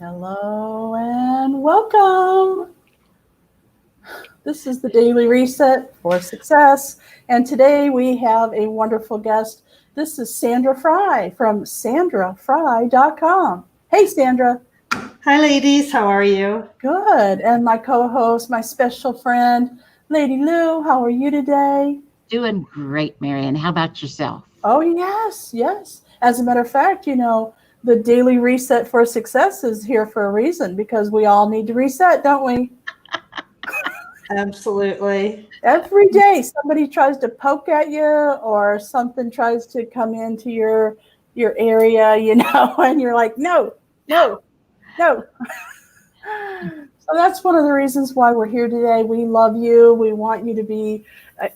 Hello and welcome. This is the Daily Reset for Success. And today we have a wonderful guest. This is Sandra Fry from sandrafry.com. Hey, Sandra. Hi, ladies. How are you? Good. And my co-host, my special friend, Lady Lou. How are you today? Doing great, Marian. How about yourself? Oh, yes. As a matter of fact, the Daily Reset for Success is here for a reason because we all need to reset, don't we? Absolutely. Every day somebody tries to poke at you or something tries to come into your area, and you're like, no. So that's one of the reasons why we're here today. We love you. We want you to be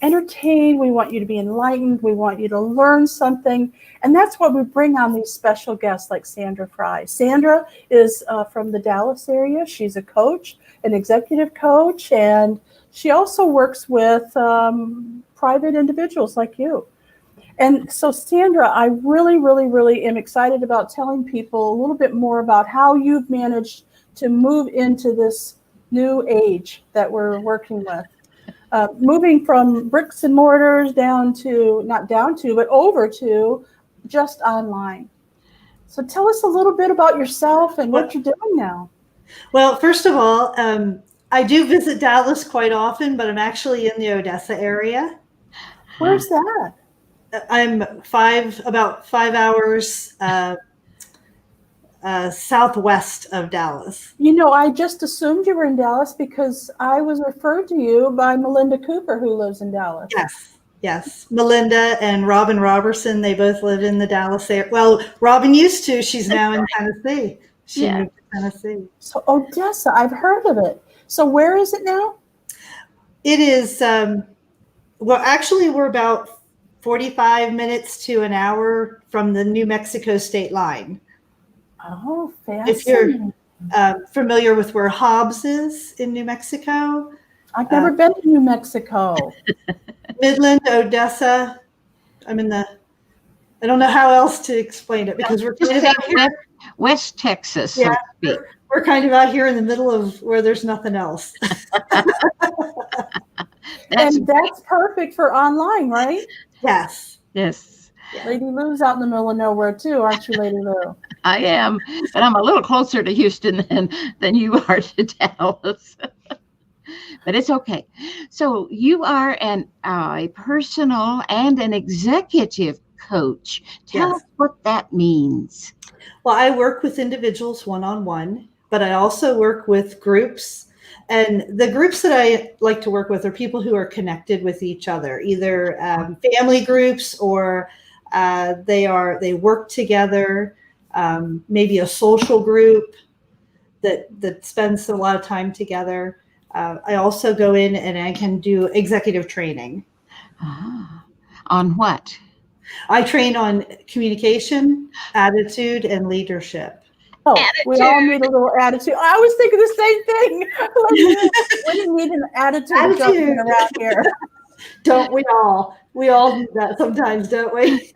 entertained. We want you to be enlightened. We want you to learn something. And that's why we bring on these special guests like Sandra Fry. Sandra is from the Dallas area. She's a coach, an executive coach, and she also works with private individuals like you. And so, Sandra, I really am excited about telling people a little bit more about how you've managed to move into this new age that we're working with. Moving from bricks and mortars over to just online. So tell us a little bit about yourself and what you're doing now. Well, first of all, I do visit Dallas quite often, but I'm actually in the Odessa area. Where's that? I'm about 5 hours southwest of Dallas. I just assumed you were in Dallas because I was referred to you by Melinda Cooper, who lives in Dallas. Yes. Melinda and Robin Robertson, they both live in the Dallas area. Well, Robin used to. She's now in Tennessee. She moved to Tennessee. So Odessa, I've heard of it. So where is it now? It is, actually, we're about 45 minutes to an hour from the New Mexico state line. Oh, fascinating. If you're familiar with where Hobbs is in New Mexico. I've never been to New Mexico. Midland, Odessa. I don't know how else to explain it because we're kind of out here. West Texas. Yeah, we're kind of out here in the middle of where there's nothing else. That's perfect for online, right? Yes. Lady Lou's out in the middle of nowhere too, aren't you, Lady Lou? I am, but I'm a little closer to Houston than you are to Dallas. But it's okay. So you are a personal and an executive coach. Tell us what that means. Well, I work with individuals one-on-one, but I also work with groups. And the groups that I like to work with are people who are connected with each other, either family groups or they work together, maybe a social group that spends a lot of time together. I also go in and I can do executive training. On what? I train on communication, attitude, and leadership. Oh, we all need a little attitude. I was thinking the same thing. We need an attitude jumping around here. Don't we all? We all do that sometimes, don't we?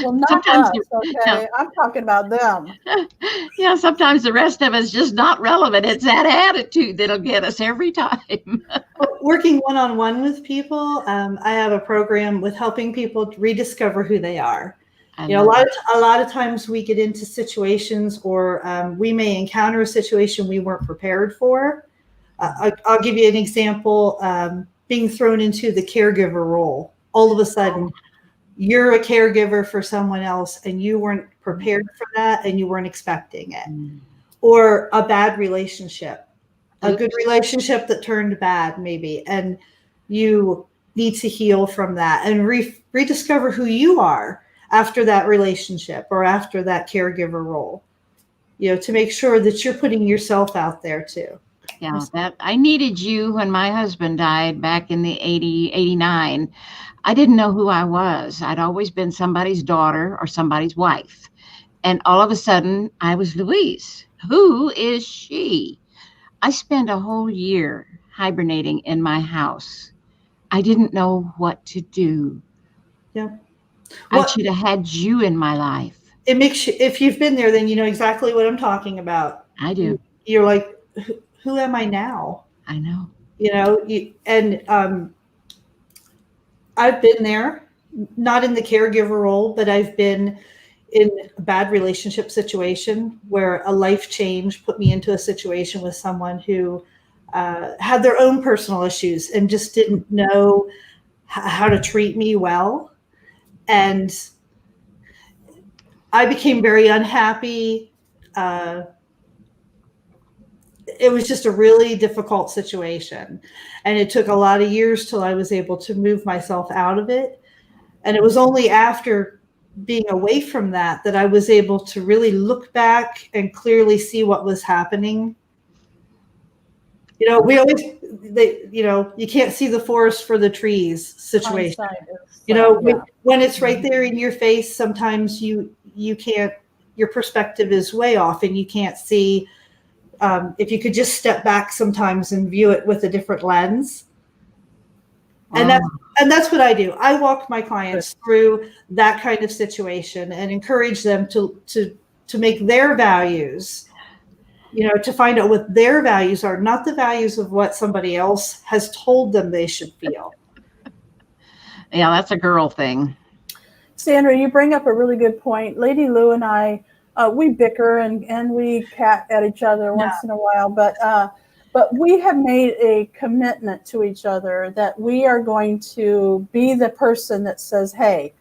Well, not sometimes us, okay? No. I'm talking about them. Yeah, sometimes the rest of us just not relevant. It's that attitude that'll get us every time. Working one-on-one with people, I have a program with helping people rediscover who they are. A lot of times we get into situations or we may encounter a situation we weren't prepared for. I'll give you an example. Being thrown into the caregiver role. All of a sudden, you're a caregiver for someone else and you weren't prepared for that and you weren't expecting it. Or a bad relationship, a good relationship that turned bad maybe, and you need to heal from that and rediscover who you are after that relationship or after that caregiver role, to make sure that you're putting yourself out there too. Yeah, that I needed you when my husband died back in the 89. I didn't know who I was. I'd always been somebody's daughter or somebody's wife. And all of a sudden, I was Louise. Who is she? I spent a whole year hibernating in my house. I didn't know what to do. Yeah. I should have had you in my life. it makes you, if you've been there, then you know exactly what I'm talking about. I do. You're like, who am I now? I know. You know, I've been there, not in the caregiver role, but I've been in a bad relationship situation where a life change put me into a situation with someone who had their own personal issues and just didn't know how to treat me well. And I became very unhappy. It was just a really difficult situation. And it took a lot of years till I was able to move myself out of it. And it was only after being away from that that I was able to really look back and clearly see what was happening. You know, you can't see the forest for the trees situation. You know, when it's right there in your face, sometimes you can't, your perspective is way off and you can't see. If you could just step back sometimes and view it with a different lens. And that's what I do. I walk my clients through that kind of situation and encourage them to make their values, you know, to find out what their values are, not the values of what somebody else has told them they should feel. Yeah, that's a girl thing. Sandra, you bring up a really good point. Lady Lou and I, we bicker and we cat at each other once in a while, but we have made a commitment to each other that we are going to be the person that says, hey,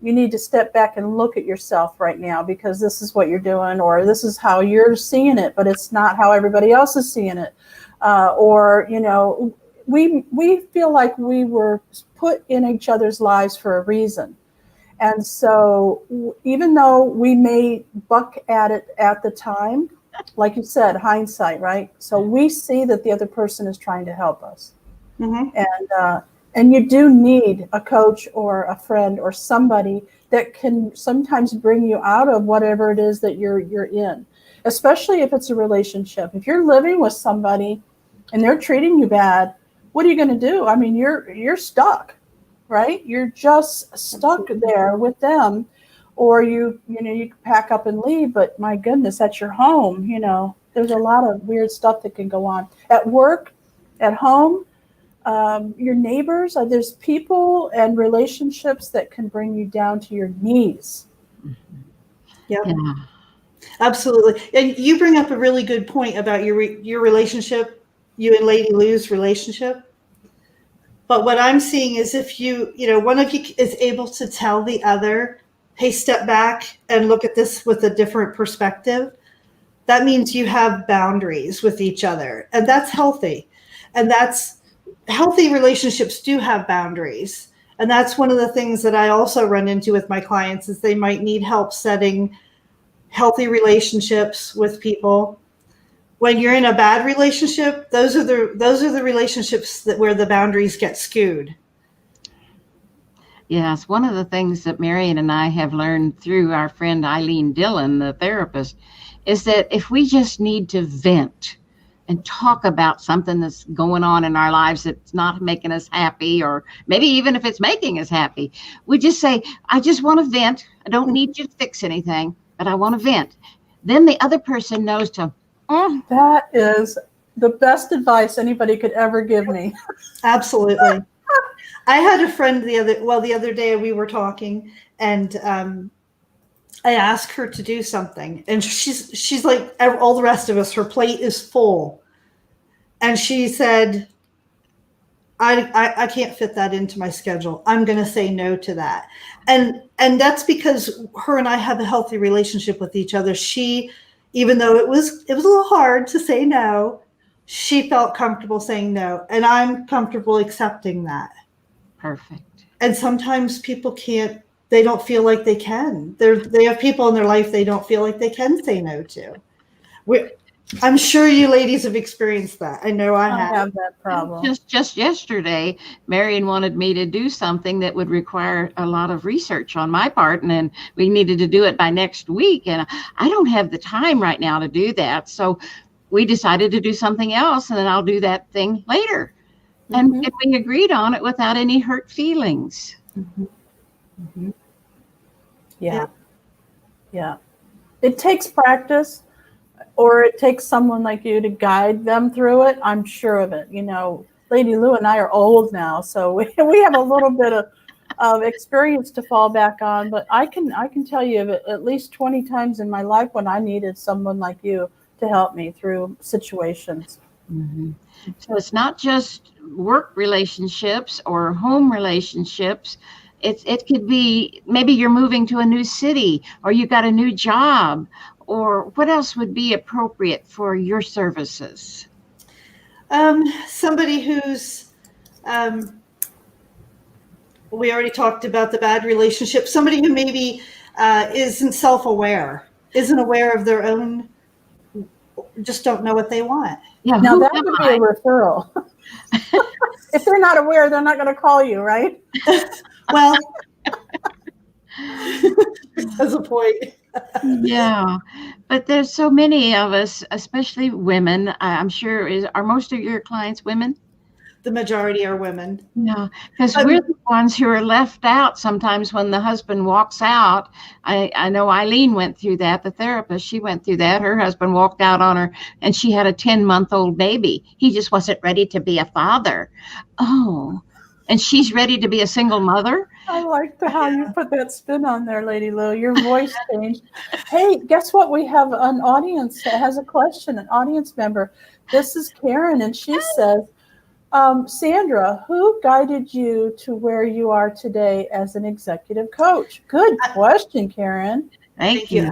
you need to step back and look at yourself right now because this is what you're doing, or this is how you're seeing it, but it's not how everybody else is seeing it. Or, you know, we feel like we were put in each other's lives for a reason. And so even though we may buck at it at the time, like you said, hindsight, right? So we see that the other person is trying to help us. Mm-hmm. And you do need a coach or a friend or somebody that can sometimes bring you out of whatever it is that you're in, especially if it's a relationship. If you're living with somebody and they're treating you bad, what are you going to do? I mean, you're stuck. Right? You're just stuck there with them, or you pack up and leave, but my goodness, that's your home. You know, there's a lot of weird stuff that can go on at work, at home, your neighbors. There's people and relationships that can bring you down to your knees. Yeah, absolutely. And you bring up a really good point about your relationship, you and Lady Lou's relationship. But what I'm seeing is if one of you is able to tell the other, hey, step back and look at this with a different perspective, that means you have boundaries with each other. And that's healthy. And that's healthy relationships do have boundaries. And that's one of the things that I also run into with my clients is they might need help setting healthy relationships with people. When you're in a bad relationship, those are the relationships where the boundaries get skewed. Yes, one of the things that Marian and I have learned through our friend Eileen Dillon, the therapist, is that if we just need to vent and talk about something that's going on in our lives that's not making us happy, or maybe even if it's making us happy, we just say, I just want to vent. I don't need you to fix anything, but I want to vent. Then the other person knows to, that is the best advice anybody could ever give me. Absolutely. I had a friend the other day we were talking, and I asked her to do something, and she's like all the rest of us, her plate is full. And she said, I can't fit that into my schedule. I'm going to say no to that. And that's because her and I have a healthy relationship with each other. She, even though it was a little hard to say no, she felt comfortable saying no. And I'm comfortable accepting that. Perfect. And sometimes people can't, they don't feel like they can. They have people in their life they don't feel like they can say no to. I'm sure you ladies have experienced that. I know I have that problem. Just yesterday, Marian wanted me to do something that would require a lot of research on my part, and then we needed to do it by next week. And I don't have the time right now to do that. So we decided to do something else, and then I'll do that thing later. Mm-hmm. And we agreed on it without any hurt feelings. Mm-hmm. Mm-hmm. Yeah. it takes practice, or it takes someone like you to guide them through it. I'm sure of it. Lady Lou and I are old now, so we have a little bit of experience to fall back on. But I can tell you at least 20 times in my life when I needed someone like you to help me through situations. Mm-hmm. So it's not just work relationships or home relationships. It could be maybe you're moving to a new city, or you got a new job, or what else would be appropriate for your services? Somebody who's, we already talked about the bad relationship. Somebody who maybe isn't self-aware, isn't aware of their own, just don't know what they want. Yeah, now that would be a referral. If they're not aware, they're not going to call you, right? Well, that's a point. Yeah, but there's so many of us, especially women. I'm sure are most of your clients women? The majority are women. Yeah, because we're the ones who are left out sometimes when the husband walks out. I know Eileen went through that, the therapist, she went through that. Her husband walked out on her and she had a 10-month-old baby. He just wasn't ready to be a father. Oh, and she's ready to be a single mother. I like how you put that spin on there, Lady Lou. Your voice changed. Hey, guess what? We have an audience that has a question, an audience member. This is Karen, and she says, Sandra, who guided you to where you are today as an executive coach? Good question, Karen. Thank you.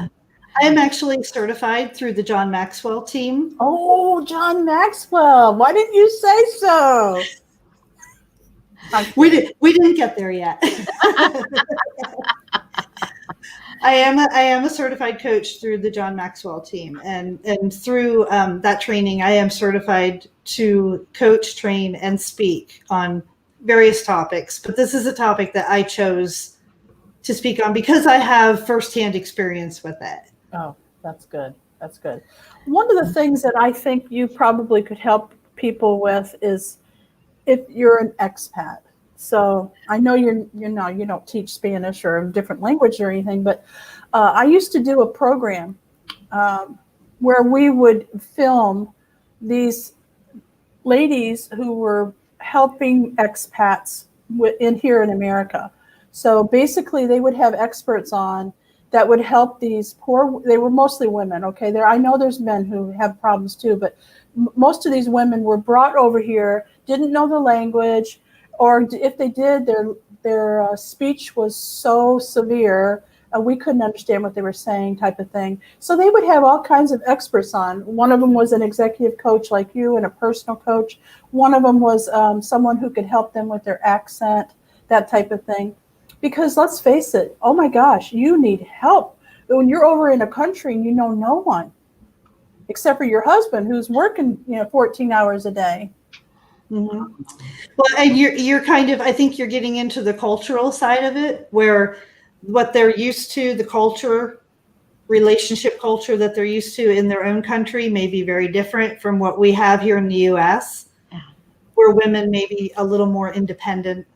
I am actually certified through the John Maxwell team. Oh, John Maxwell. Why didn't you say so? We didn't get there yet. I am a certified coach through the John Maxwell team, and through that training, I am certified to coach, train, and speak on various topics. But this is a topic that I chose to speak on because I have firsthand experience with it. Oh, that's good. That's good. One of the things that I think you probably could help people with is if you're an expat. So I know you don't teach Spanish or a different language or anything, but I used to do a program where we would film these ladies who were helping expats here in America. So basically they would have experts on that would help these they were mostly women, okay? I know there's men who have problems too, but most of these women were brought over here, didn't know the language, or if they did, their speech was so severe, we couldn't understand what they were saying, type of thing. So they would have all kinds of experts on. One of them was an executive coach like you and a personal coach. One of them was someone who could help them with their accent, that type of thing. Because let's face it, oh my gosh, you need help. When you're over in a country and you know no one, except for your husband who's working 14 hours a day. Mm-hmm. Well, and you're kind of, I think you're getting into the cultural side of it, where what they're used to, the culture, relationship culture that they're used to in their own country may be very different from what we have here in the U.S., where women may be a little more independent.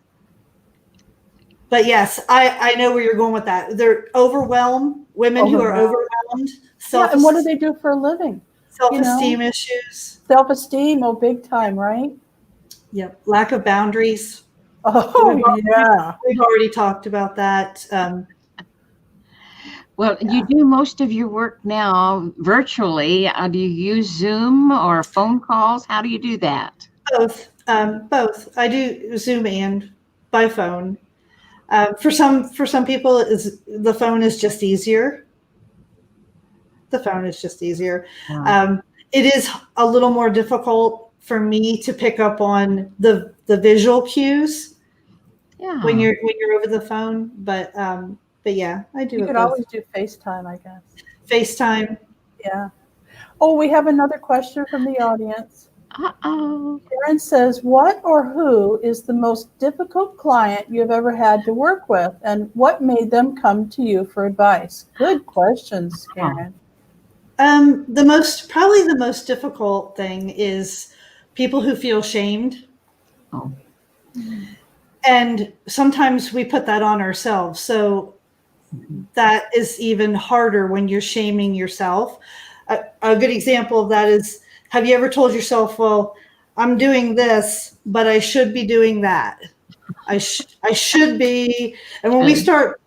But yes, I know where you're going with that. They're overwhelmed, women who are overwhelmed. Yeah, and what do they do for a living? Self-esteem issues. Self-esteem, big time, right? Yep. Lack of boundaries. Oh, yeah. We've already talked about that. Well, you do most of your work now virtually. Do you use Zoom or phone calls? How do you do that? Both. Both. I do Zoom and by phone. For some people, the phone is just easier. The phone is just easier. Wow. It is a little more difficult for me to pick up on the visual cues when you're over the phone. But yeah, I do. You could always do FaceTime, I guess. FaceTime. Yeah. Oh, we have another question from the audience. Uh-oh. Karen says, what or who is the most difficult client you have ever had to work with, and what made them come to you for advice? Good questions, Karen. Probably the most difficult thing is people who feel shamed. Oh. And sometimes we put that on ourselves. So that is even harder when you're shaming yourself. A good example of that is, have you ever told yourself, well, I'm doing this, but I should be doing that. I should be. And when we start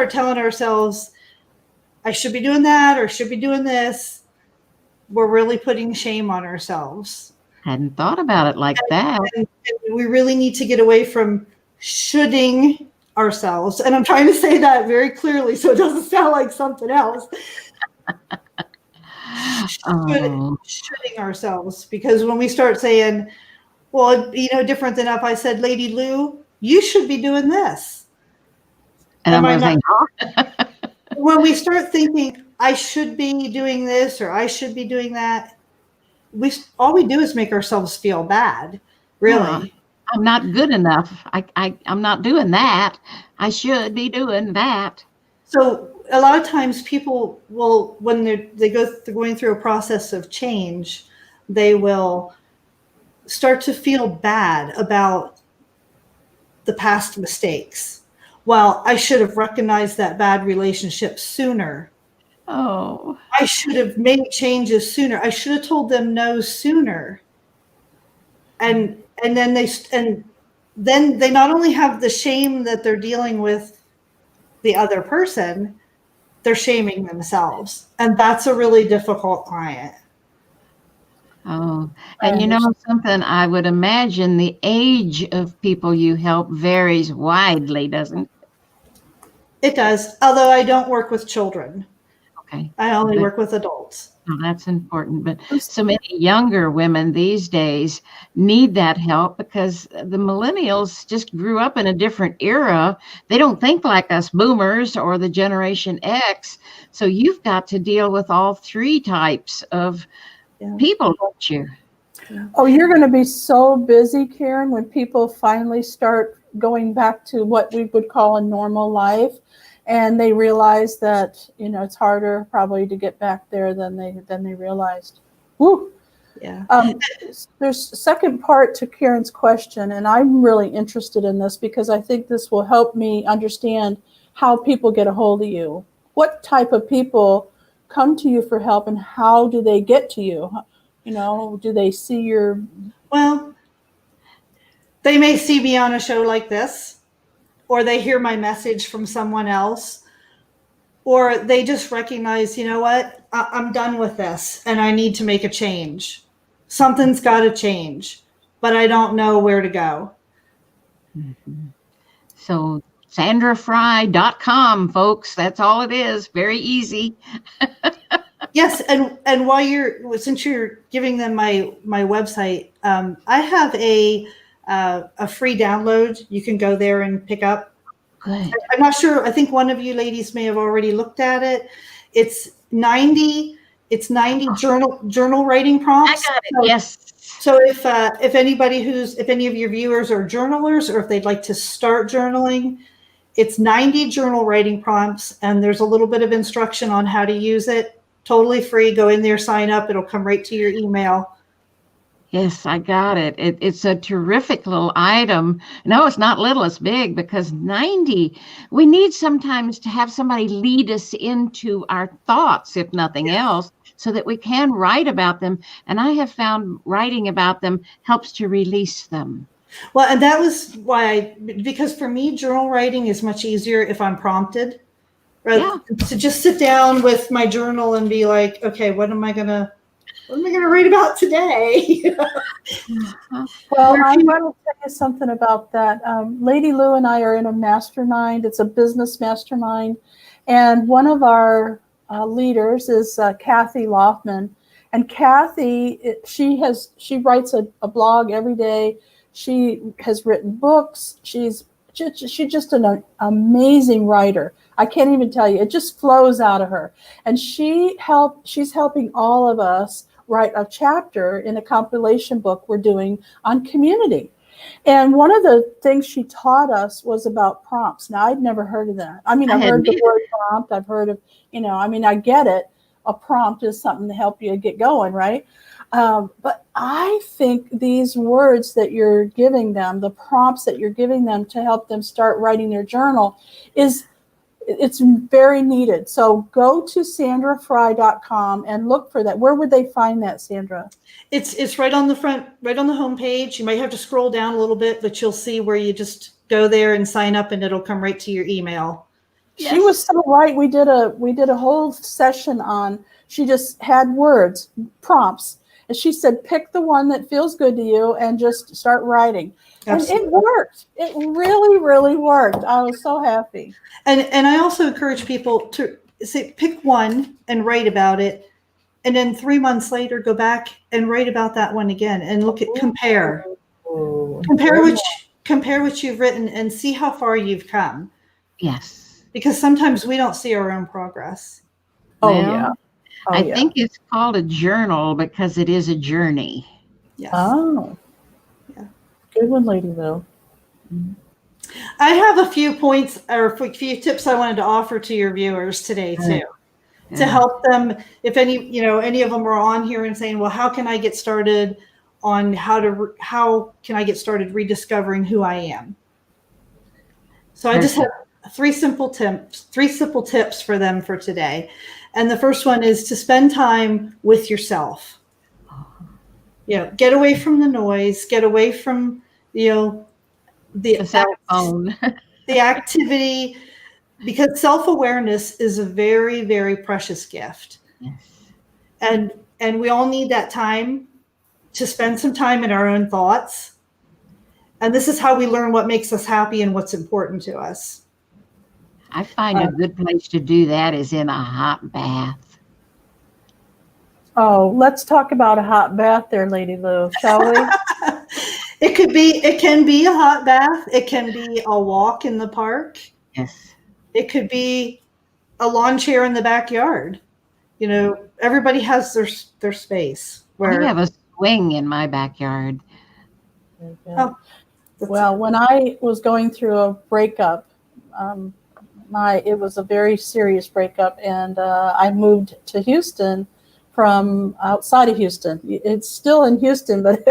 telling ourselves, I should be doing that or should be doing this, we're really putting shame on ourselves. Hadn't thought about it like that. And we really need to get away from shoulding ourselves. And I'm trying to say that very clearly so it doesn't sound like something else. Shoulding ourselves. Because when we start saying, well, different than if I said, Lady Lou, you should be doing this. And I'm going to think, when we start thinking, I should be doing this or I should be doing that, all we do is make ourselves feel bad, really. I'm not good enough. I'm not doing that. I should be doing that. So a lot of times people will, when they're going through a process of change, they will start to feel bad about the past mistakes. Well, I should have recognized that bad relationship sooner. Oh, I should have made changes sooner. I should have told them no sooner. And then they not only have the shame that they're dealing with the other person, they're shaming themselves. And that's a really difficult client. Oh, and something, I would imagine the age of people you help varies widely, doesn't it? It does, although I don't work with children. Okay. I only work with adults. Oh, that's important. But so many younger women these days need that help because the millennials just grew up in a different era. They don't think like us boomers or the Generation X. So you've got to deal with all three types of people, don't you? Oh, you're going to be so busy, Karen, when people finally start going back to what we would call a normal life. And they realize that, it's harder probably to get back there than they realized. Woo. Yeah. There's a second part to Karen's question, and I'm really interested in this because I think this will help me understand how people get a hold of you. What type of people come to you for help, and how do they get to you? Do they see your... Well, they may see me on a show like this, or they hear my message from someone else, or they just recognize, what, I'm done with this and I need to make a change. Something's got to change, but I don't know where to go. Mm-hmm. So sandrafry.com, folks, that's all it is. Very easy. Yes, and while since you're giving them my website, I have a free download you can go there and pick up. Good. I'm not sure. I think one of you ladies may have already looked at it. It's 90 journal writing prompts. I got it. Yes. So if any of your viewers are journalers, or if they'd like to start journaling, it's 90 journal writing prompts, and there's a little bit of instruction on how to use it. Totally free. Go in there, sign up. It'll come right to your email. Yes, I got it. It's a terrific little item. No, it's not little, it's big, because 90, we need sometimes to have somebody lead us into our thoughts, if nothing else, so that we can write about them. And I have found writing about them helps to release them. Well, and that was why, because for me, journal writing is much easier if I'm prompted. Rather to just sit down with my journal and be like, okay, what am I gonna write about today? Well, I'm going to tell you something about that. Lady Lou and I are in a mastermind. It's a business mastermind, and one of our leaders is Kathy Loftman. And Kathy, she writes a blog every day. She has written books. She's just an amazing writer. I can't even tell you. It just flows out of her. And she's helping all of us write a chapter in a compilation book we're doing on community. And one of the things she taught us was about prompts. Now, I'd never heard of that. I mean, I've heard the word prompt. I've heard of, I get it. A prompt is something to help you get going, right? But I think these words that you're giving them, the prompts that you're giving them to help them start writing their journal, is it's very needed. So go to sandrafry.com and look for that. Where would they find that, Sandra? It's right on the front, right on the homepage. You might have to scroll down a little bit, but you'll see where you just go there and sign up, and it'll come right to your email. Yes. She was so right. We did a whole session on. She just had words, prompts, and she said, pick the one that feels good to you and just start writing. Absolutely. And it worked. It really, really worked. I was so happy. And I also encourage people to say, pick one and write about it. And then 3 months later, go back and write about that one again and compare what you've written and see how far you've come. Yes. Because sometimes we don't see our own progress. I think it's called a journal because it is a journey. Yes. Oh. Yeah. Good one, Lady Lou. Mm-hmm. I have a few points or a few tips I wanted to offer to your viewers today too, to help them. If any of them are on here and saying, well, how can I get started on how can I get started rediscovering who I am? So I just have three simple tips for them for today. And the first one is to spend time with yourself. Get away from the noise, get away from, the cell phone, the activity, because self-awareness is a very, very precious gift. Yes. And we all need that time to spend some time in our own thoughts. And this is how we learn what makes us happy and what's important to us. I find a good place to do that is in a hot bath. Oh, let's talk about a hot bath there, Lady Lou, shall we? It can be a hot bath. It can be a walk in the park. Yes. It could be a lawn chair in the backyard. Everybody has their space. I have a swing in my backyard. Oh, well, when I was going through a breakup, it was a very serious breakup, and I moved to Houston from outside of Houston. It's still in Houston, but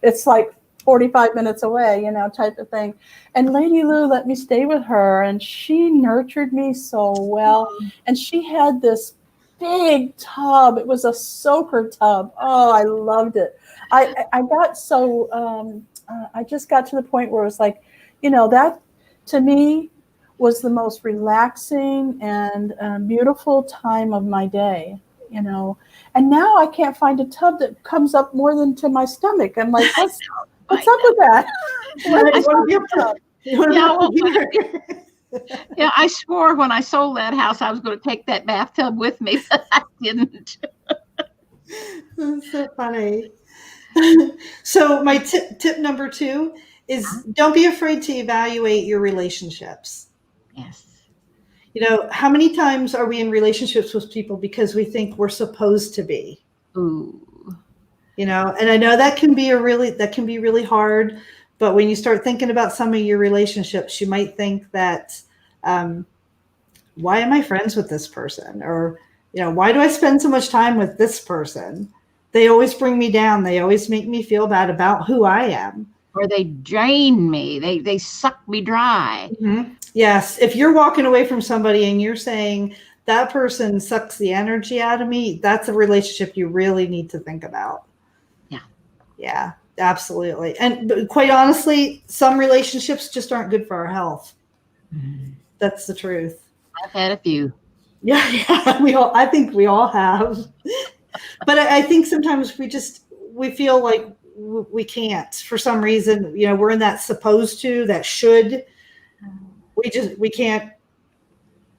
it's like 45 minutes away, type of thing. And Lady Lou let me stay with her, and she nurtured me so well. And she had this big tub. It was a soaker tub. Oh, I loved it. I got so, I just got to the point where it was like, that to me was the most relaxing and beautiful time of my day, And now I can't find a tub that comes up more than to my stomach. I'm like, what's up with that? I swore when I sold that house I was going to take that bathtub with me, but I didn't. That's so funny. So my tip number 2 is don't be afraid to evaluate your relationships. Yes. How many times are we in relationships with people because we think we're supposed to be? Ooh. And I know that can be really hard, but when you start thinking about some of your relationships, you might think that, why am I friends with this person? Or, why do I spend so much time with this person? They always bring me down. They always make me feel bad about who I am. Or they drain me. They suck me dry. Mm-hmm. Yes. If you're walking away from somebody and you're saying that person sucks the energy out of me, that's a relationship you really need to think about. Yeah, absolutely. And quite honestly, some relationships just aren't good for our health. Mm-hmm. That's the truth. I've had a few. Yeah. I think we all have. But I think sometimes we feel like we can't for some reason. We're in that supposed to, that should. We can't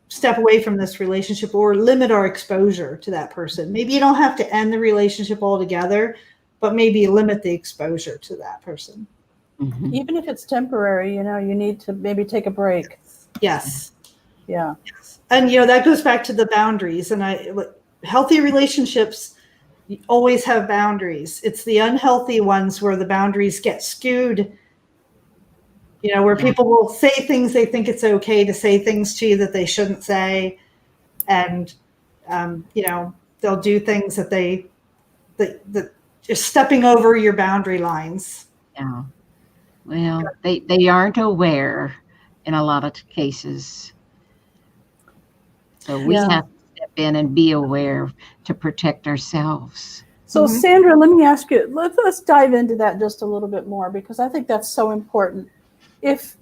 step away from this relationship or limit our exposure to that person. Maybe you don't have to end the relationship altogether, but maybe limit the exposure to that person. Mm-hmm. Even if it's temporary, you need to maybe take a break. Yes. Yeah. And, that goes back to the boundaries. And healthy relationships always have boundaries. It's the unhealthy ones where the boundaries get skewed, where people will say things they think it's okay to say things to you that they shouldn't say. And, they'll do things that just stepping over your boundary lines. Yeah. Well, they aren't aware in a lot of cases. So we Yeah. have to step in and be aware to protect ourselves. So Sandra, let me ask you, let's dive into that just a little bit more, because I think that's so important. If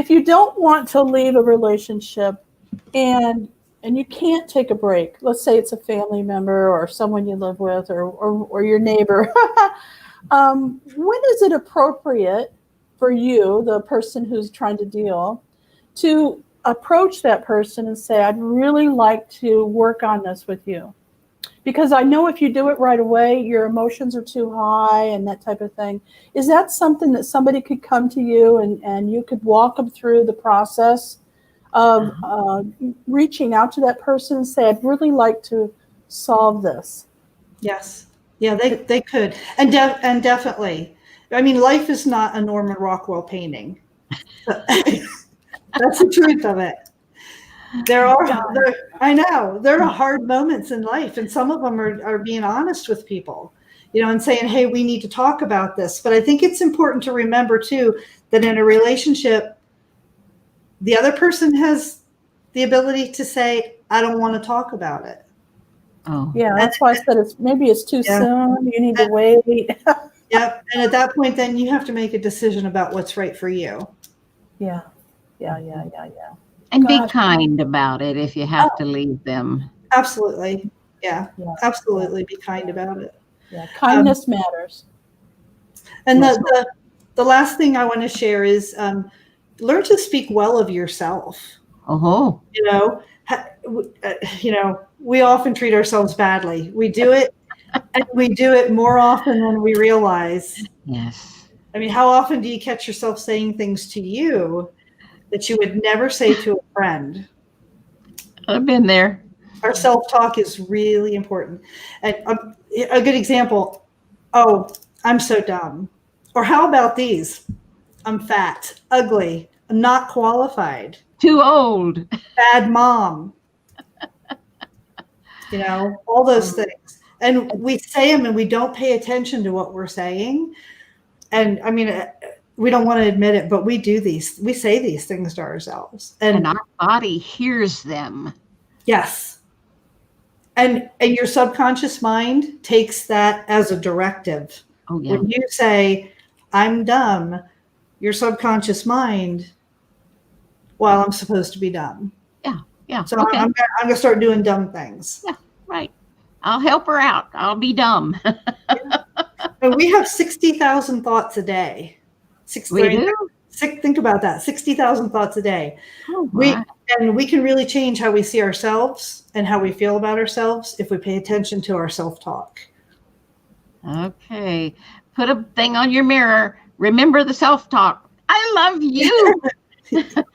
you don't want to leave a relationship and you can't take a break, let's say it's a family member or someone you live with or your neighbor, when is it appropriate for you, the person who's trying to deal, to approach that person and say, I'd really like to work on this with you? Because I know if you do it right away, your emotions are too high and that type of thing. Is that something that somebody could come to you and you could walk them through the process of reaching out to that person and say, I'd really like to solve this? Yes. Yeah, they could. And definitely. I mean, life is not a Norman Rockwell painting. That's the truth of it. There are hard moments in life, and some of them are being honest with people, and saying, hey, we need to talk about this. But I think it's important to remember too, that in a relationship, the other person has the ability to say, I don't want to talk about it. Oh, yeah. That's why I said maybe it's too soon. You need to wait. Yep. And at that point, then you have to make a decision about what's right for you. Yeah. and be kind about it if you have to leave them. Absolutely. Yeah. Absolutely. Be kind about it. Yeah. Kindness matters. And the last thing I want to share is learn to speak well of yourself. Oh, We often treat ourselves badly. We do it, and we do it more often than we realize. yes. I mean, how often do you catch yourself saying things to you that you would never say to a friend? I've been there. Our self-talk is really important. And a good example, oh, I'm so dumb. Or how about these? I'm fat, ugly, I'm not qualified. Too old. Bad mom. All those things. And we say them and we don't pay attention to what we're saying. And I mean, we don't want to admit it, but we say these things to ourselves. And our body hears them. Yes. And your subconscious mind takes that as a directive. Oh, yeah. When you say, I'm dumb, your subconscious mind, well, I'm supposed to be dumb. Yeah. So okay. I'm going to start doing dumb things. Yeah, right. I'll help her out. I'll be dumb. And we have 60,000 thoughts a day. We do? Think about that. 60,000 thoughts a day. Oh, right. We can really change how we see ourselves and how we feel about ourselves if we pay attention to our self-talk. Okay. Put a thing on your mirror. Remember the self-talk. I love you.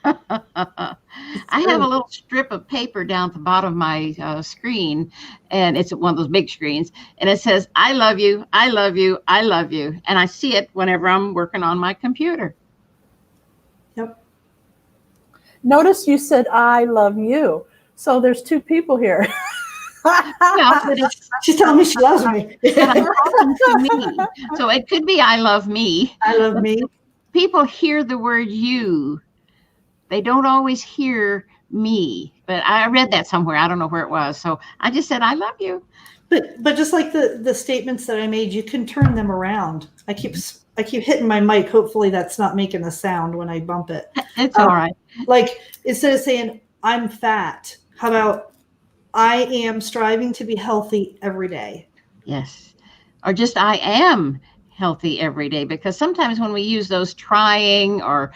I have a little strip of paper down at the bottom of my screen, and it's one of those big screens, and it says, I love you, I love you, I love you. And I see it whenever I'm working on my computer. Yep. Notice you said, I love you. So there's two people here. She's telling me she loves me. And I'm talking to me. So it could be I love me. I love me. People hear the word you. They don't always hear me, but I read that somewhere. I don't know where it was. So I just said, I love you. But just like the statements that I made, you can turn them around. I keep hitting my mic. Hopefully that's not making a sound when I bump it. It's all right. Like instead of saying I'm fat, how about I am striving to be healthy every day? Yes. Or just I am healthy every day, because sometimes when we use those trying or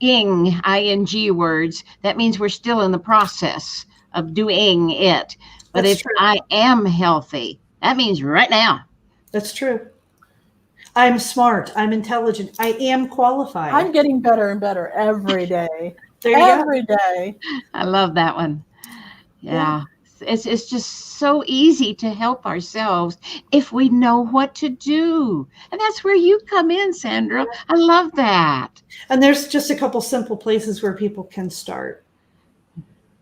ing words, that means we're still in the process of doing it. But That's if true. I am healthy, that means right now. That's true. I'm smart. I'm intelligent. I am qualified. I'm getting better and better every day. There you every day. I love that one. Yeah. It's just so easy to help ourselves if we know what to do. And that's where you come in, Sandra. I love that. And there's just a couple simple places where people can start.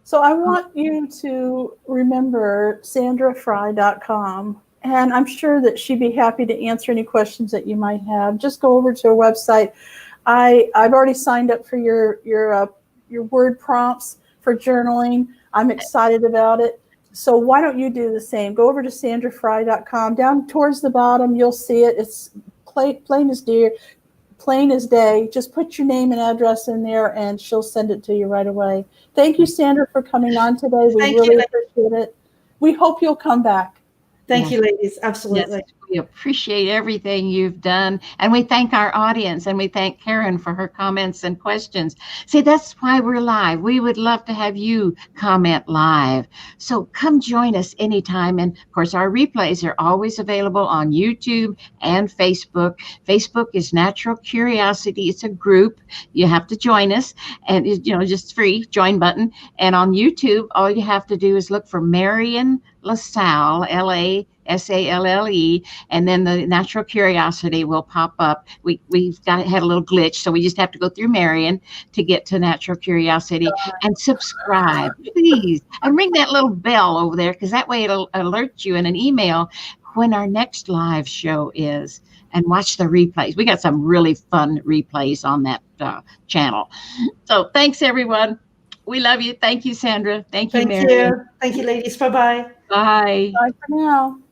So I want you to remember sandrafry.com. And I'm sure that she'd be happy to answer any questions that you might have. Just go over to her website. I've already signed up for your word prompts for journaling. I'm excited about it. So why don't you do the same? Go over to sandrafry.com. Down towards the bottom, you'll see it. It's plain as day. Just put your name and address in there, and she'll send it to you right away. Thank you, Sandra, for coming on today. We really appreciate it. We hope you'll come back. Thank you, ladies. Absolutely. Yes, we appreciate everything you've done. And we thank our audience, and we thank Karen for her comments and questions. See, that's why we're live. We would love to have you comment live. So come join us anytime. And of course, our replays are always available on YouTube and Facebook. Facebook is Natural Curiosity. It's a group. You have to join us, and just free join button. And on YouTube, all you have to do is look for Marian LaSalle, LaSalle, and then the Natural Curiosity will pop up. We've had a little glitch, so we just have to go through Marian to get to Natural Curiosity. And subscribe, please, and ring that little bell over there, because that way it'll alert you in an email when our next live show is. And watch the replays. We got some really fun replays on that channel. So thanks, everyone. We love you. Thank you, Sandra. Thank you, Marian. Thank you, ladies. Bye-bye. Bye. Bye for now.